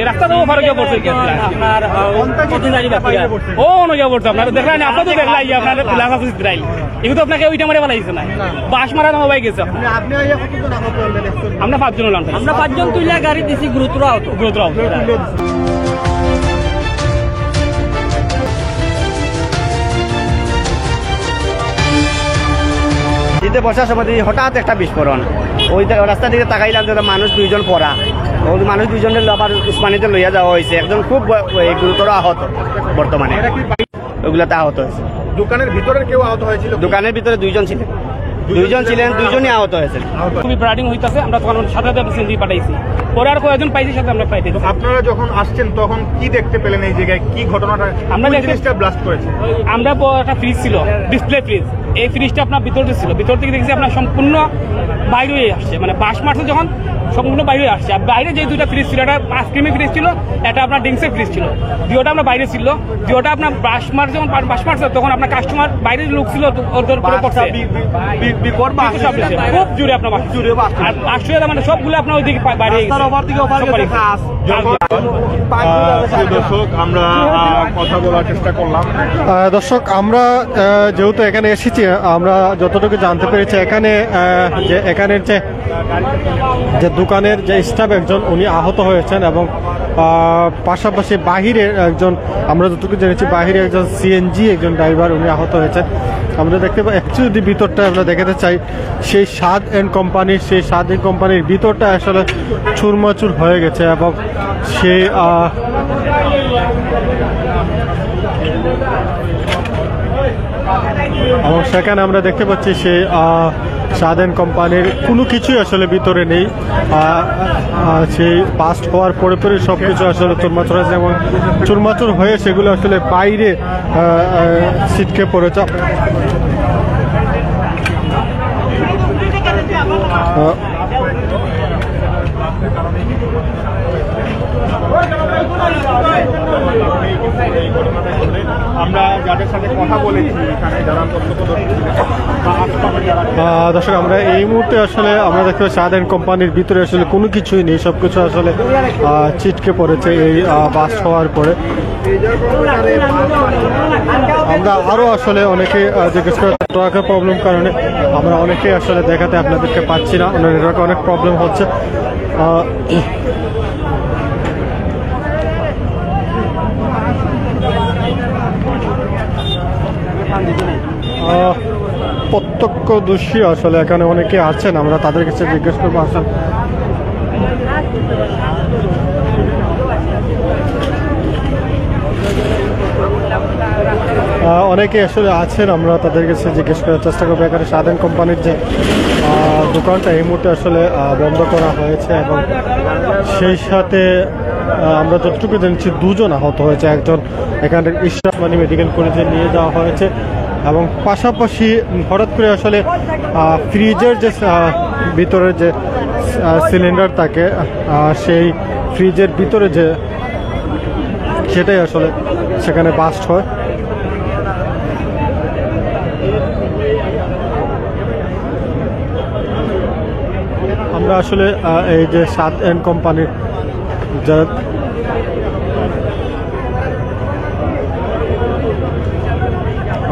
রাস্তা তো ফারুকিয়া পড়ছে আপনার ও অনুযায়ী পড়ছে আপনার দেখলেন আপনার তো দেখলাই আপনার লাফা ইসরাইল এগুলো তো আপনাকে ওইটা মারে বলাইছে না বাস মারা নবাই গেছে আমরা 5 জন হলাম আমরা 5 জন তুইলা গাড়ি দিছি গুরুত্ব শীতে বর্ষার সময় হঠাৎ একটা বিস্ফোরণ ওই রাস্তা দিকে তাকাইলাম যে মানুষ 2 জন পড়া ওই মানুষ 2 জনের আবার উসমানিতে লইয়া যাওয়া হয়েছে একজন খুব গুরুতর আহত বর্তমানে ওইগুলাতে আহত হয়েছে। দোকানের ভিতরে কেউ আহত হয়েছিল? দোকানের ভিতরে 2 জন ছিলেন 2 জনই আহত হয়েছে। খুবই ব্রাডিং হইতেছে আমরা তখন সাথে সিন্ধি পাঠাইছি পরে আর কয়েকজন পাইছি সাথে আমরা পাইতেছি। আপনারা যখন আসছেন তখন কি দেখতে পেলেন এই জায়গায় কি ঘটনাটা আমরা জিনিসটা ব্লাস্ট করেছে? আমরা একটা ফ্রিজ ছিল ডিসপ্লে ফ্রিজ এই ফ্রিজটা আপনার ভিতরে ছিল ভিতর থেকে দেখছি আপনার সম্পূর্ণ বাইরে হয়ে আসছে মানে বাস মারছে যখন সম্পূর্ণ বাইরে আসছে আর বাইরে যে 2টা ফ্রিজ ছিল একটা আইসক্রিমের ফ্রিজ ছিল একটা আপনার ড্রিঙ্কসের ফ্রিজ ছিল দুটোটা আপনার বাইরে ছিল দুটোটা আপনার বাস মার যখন বাস মারছে তখন আপনার কাস্টমার বাইরে লোক ছিল ওদের উপরে পড়ছে খুব জোরে আপনার আর আসলে মানে সবগুলো আপনার ওইদিকে বাইরে দর্শক আমরা কথা বলার চেষ্টা করলাম। দর্শক আমরা যেহেতু এখানে এসেছি আমরা যতটুকু জানতে পেরেছি এখানে এখানের যে দোকানের যে স্টাফ একজন উনি আহত হয়েছেন এবং পাশাপাশি বাহিরের একজন আমরা যতটুকু জেনেছি বাহিরে একজন সিএনজি একজন ড্রাইভার উনি আহত হয়েছেন। আমরা দেখতে পাই অ্যাকচুয়ালি ভিতরটা আমরা দেখাতে চাই সেই স্বাদ এন্ড কোম্পানির ভিতরটা আসলে চুরমাচুর হয়ে গেছে এবং সেই এবং সেখানে আমরা দেখতে পাচ্ছি সেই স্বাধীন কোম্পানির কোনো কিছুই আসলে ভিতরে নেই সেই বাস্ট হওয়ার পরে সব কিছু আসলে চুরমাচুর হয়েছে এবং চুরমাচুর হয়ে সেগুলো আসলে বাইরে ছিটকে পড়েছে। আমরা যাদের সাথে কথা বলেছি এখানে যারা দর্শক আমরা এই মুহূর্তে আসলে আমরা দেখতে পাচ্ছি স্বাধীন কোম্পানির ভিতরে আসলে কোনো কিছুই নেই সবকিছু আসলে ছিটকে পড়েছে এই বাস্ট হওয়ার পরে। আমরা আরো আসলে অনেকে জিজ্ঞেস করে ট্রাকের প্রবলেম কারণে আমরা অনেকেই আসলে দেখাতে আপনাদেরকে পাচ্ছি না নেটওয়ার্কে অনেক প্রবলেম হচ্ছে। প্রত্যক্ষদর্শী আসলে এখানে অনেকে আছেন আমরা তাদের কাছে জিজ্ঞেস করবো আসলে অনেকে আসলে আছেন আমরা তাদের কাছে জিজ্ঞেস করার চেষ্টা করবো। এখানে স্বাধীন কোম্পানির যে দোকানটা এই মুহূর্তে আসলে বন্ধ করা হয়েছে এবং সেই সাথে আমরা যতটুকু জানছি 2 জন আহত হয়েছে একজন এখানে ইসলামানি মেডিকেল কলেজে নিয়ে যাওয়া হয়েছে এবং পাশাপাশি হঠাৎ করে আসলে ফ্রিজের যে ভিতরে যে সিলিন্ডার থাকে সেই ফ্রিজের ভিতরে যে সেটাই আসলে সেখানে বাস্ট হয়। আমরা আসলে এই যে স্বাধীন কোম্পানির যারা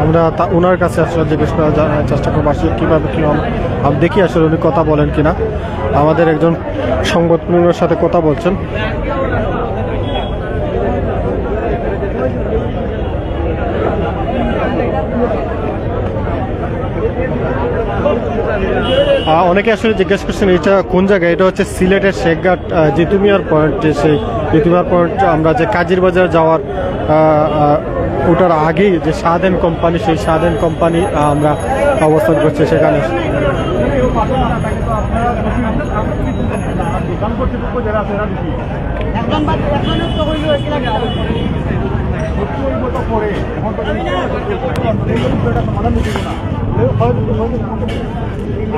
আমরা ওনার কাছে আসলে জিজ্ঞেস করার চেষ্টা করবো আসলে কীভাবে কী আমি দেখি আসলে উনি কথা বলেন কিনা। আমাদের একজন সংবাদকর্মীর সাথে কথা বলছেন। অনেকে আসলে জিজ্ঞেস করছেন এটা কোন জায়গায়, এটা হচ্ছে সিলেটের শেখঘাট জিতুমিয়ার পয়েন্ট। সেই জিতুমিয়ার পয়েন্ট আমরা যে কাজির বাজার যাওয়ার ওটার আগেই যে স্বাধীন কোম্পানি সেই স্বাধীন কোম্পানি আমরা অবস্থান করছি সেখানে।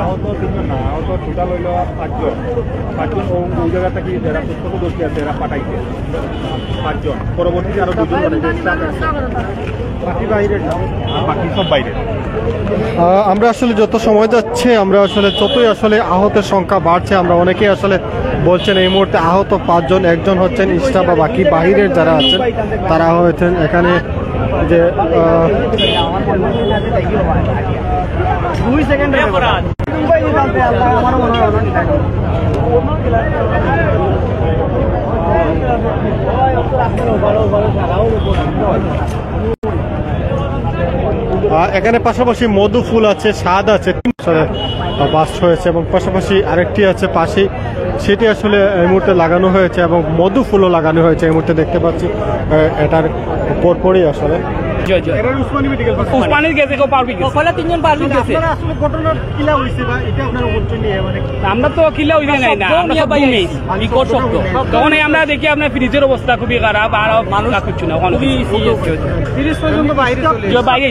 আহত তিনজন না, আহত টোটাল হইল 5 জন। 5 জন ওই জায়গা থেকে যারা প্রত্যক্ষদর্শী আছে এরা পাঠাইছে 5 জন। পরবর্তীতে আরো 2 জন বাকি বাইরে, বাকি সব বাইরে। আমরা আসলে যত সময় যাচ্ছে আমরা আসলে যতই আসলে আহতের সংখ্যা বাড়ছে, আমরা অনেকেই আসলে বলছেন এই মুহূর্তে আহত 5 জন, একজন হচ্ছেন স্টাফ বা বাকি বাহিরের যারা আছেন তারা হয়েছেন এখানে যে 2 সেকেন্ড এখানে পাশাপাশি মধু ফুল আছে, স্বাদ আছে, বাস্ট হয়েছে এবং পাশাপাশি আরেকটি আছে পাশে, সেটি আসলে এই মুহূর্তে লাগানো হয়েছে এবং মধু ফুলও লাগানো হয়েছে এই মুহূর্তে দেখতে পাচ্ছি এটার পরপরই আসলে। উসমানীর গেছে কেউ পারবি গেছে, 3জন পারবি গেছে। আমরা তো কিলা হইলে নাই না, আমরা সব ঘুমিয়ে বিকট শব্দ। তখন আমরা দেখি আপনার ফ্রিজের অবস্থা খুবই খারাপ, আর মানুষ কিছু না, বাইরে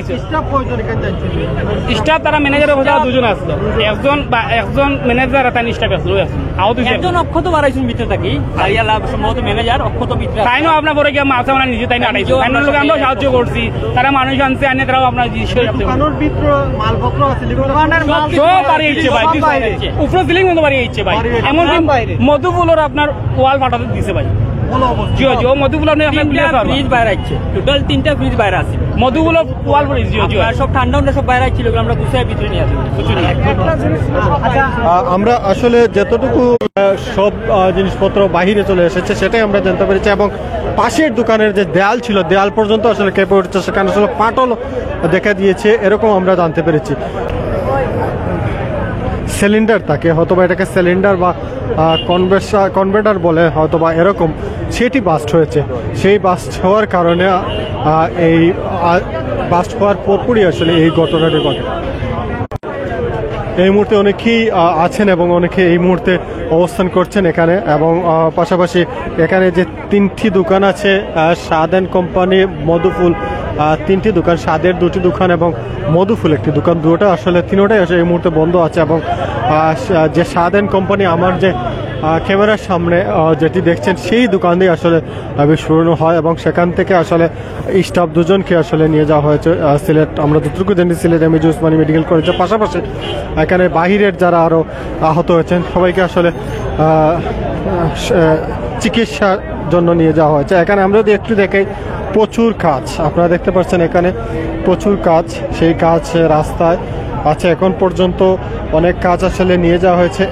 স্টাফ তারা ম্যানেজারের কথা 2 জন আসলো, একজন ম্যানেজার তার স্টাফ আসলো, একজন অক্ষত বাড়াইছেন ভিতরে থাকি, সম্ভবত ম্যানেজার অক্ষত ভিতরে তাই না। আপনার পরে গিয়ে মাছ আমরা নিজে তাই না আড়াইছো, তাই লোক আমরা সাহায্য করছি, তারা মানুষ আনছে আনে, তারাও আপনার সব বাড়িয়েছে ভাই, উপরে সিলিং মতো বাড়িয়েছে ভাই, এমনকি মধুপুলের আপনার ওয়াল ফাটাতে দিছে ভাই। জিও জিও মধুপুল ফ্রিজ বাইরে আছে, টোটাল 3টা ফ্রিজ বাইরে আছে, মধুপুল ওয়াল ফ্রিজ জিও জিও সব ঠান্ডা সব বাইরে ছিল, আমরা গুছিয়ে ভিতরে নিয়ে আসি। আমরা আসলে যতটুকু সব জিনিসপত্র বাহিরে চলে এসেছে সেটাই আমরা জানতে পেরেছি এবং পাশের দোকানের যে দেয়াল ছিল, দেয়াল পর্যন্ত আসলে কেঁপে উঠছে, সেখানে আসলে পাটল দেখা দিয়েছে এরকম আমরা জানতে পেরেছি। সিলিন্ডার থাকে, হয়তোবা এটাকে সিলিন্ডার বা কনভার্টার বলে হয়তোবা এরকম, সেটি বাস্ট হয়েছে। সেই বাস্ট হওয়ার কারণে এই বাস্ট হওয়ার পরপরই আসলে এই ঘটনাটি ঘটে। এই মুহূর্তে অনেকেই আছেন এবং অনেকে এই মুহূর্তে অবস্থান করছেন এখানে এবং পাশাপাশি এখানে যে 3টি দোকান আছে, স্বাদ অ্যান্ড কোম্পানি, মধুফুল 3টি দোকান, স্বাদের 2টি দোকান এবং মধুফুল 1টি দোকান, দুটোটা আসলে তিনোটাই আসলে এই মুহূর্তে বন্ধ আছে এবং যে স্বাদ অ্যান্ড কোম্পানি আমার যে ক্যামেরার সামনে যেটি দেখছেন সেই দোকান দিয়ে আসলে বিস্ফোরণ হয় এবং সেখান থেকে আসলে স্টাফ 2 জনকে আসলে নিয়ে যাওয়া হয়েছে সিলেট, আমরা যতটুকু জানি সিলেট এমএজি উসমানী মেডিকেল কলেজের পাশাপাশি এখানে বাহিরের যারা আরও আহত হয়েছেন সবাইকে আসলে চিকিৎসার জন্য নিয়ে যাওয়া হয়েছে। এখানে আমরা যদি একটু দেখাই, প্রচুর কাজ আপনারা দেখতে পাচ্ছেন, এখানে প্রচুর কাজ, সেই কাজ রাস্তায় আছে এখন পর্যন্ত, অনেক কাজ আসলে নিয়ে যাওয়া হয়েছে।